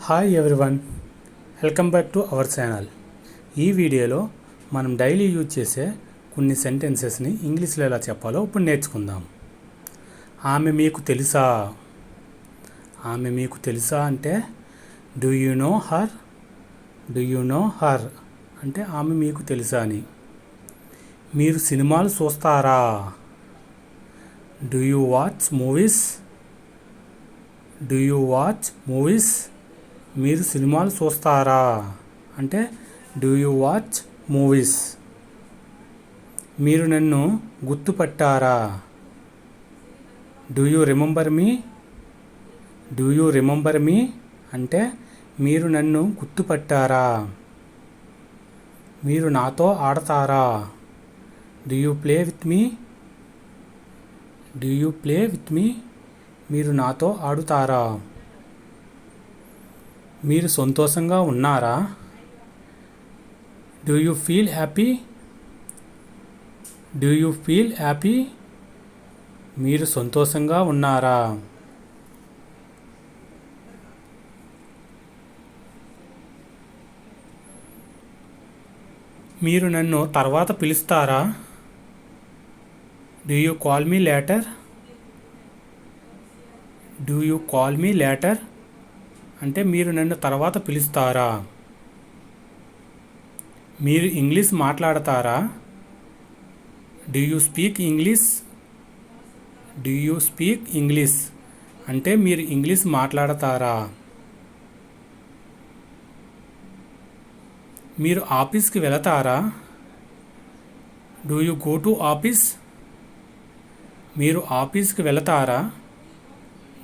Hi everyone, welcome back to our channel. ఈ వీడియోలో మనం డైలీ యూజ్ చేసే కొన్ని సెంటెన్సెస్ని ఇంగ్లీష్లో ఎలా చెప్పాలో ఇప్పుడు నేర్చుకుందాం. ఆమె మీకు తెలుసా? ఆమె మీకు తెలుసా అంటే do you know her? Do you know her అంటే ఆమె మీకు తెలుసా అని. మీరు సినిమాలు చూస్తారా? Do you watch movies? Do you watch movies? మీరు సినిమాలు చూస్తారా అంటే డూ యూ వాచ్ మూవీస్. మీరు నన్ను గుర్తుపట్టారా? Do you remember me? Do you remember me అంటే మీరు నన్ను గుర్తుపట్టారా. మీరు నాతో ఆడతారా? Do you play with me? Do you play with me? మీరు నాతో ఆడుతారా. మీరు సంతోషంగా ఉన్నారా? Do you feel happy? Do you feel happy? మీరు సంతోషంగా ఉన్నారా. మీరు నన్ను తర్వాత పిలుస్తారా? Do you call me later? Do you call me later అంటే మీరు నన్ను తర్వాత పిలుస్తారా. మీరు ఇంగ్లీష్ మాట్లాడతారా? Do you speak English? Do you speak English అంటే మీరు ఇంగ్లీష్ మాట్లాడతారా. మీరు ఆఫీస్కి వెళతారా? Do you go to office? మీరు ఆఫీస్కి వెళతారా?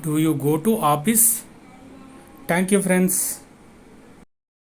Do you go to office? Thank you friends.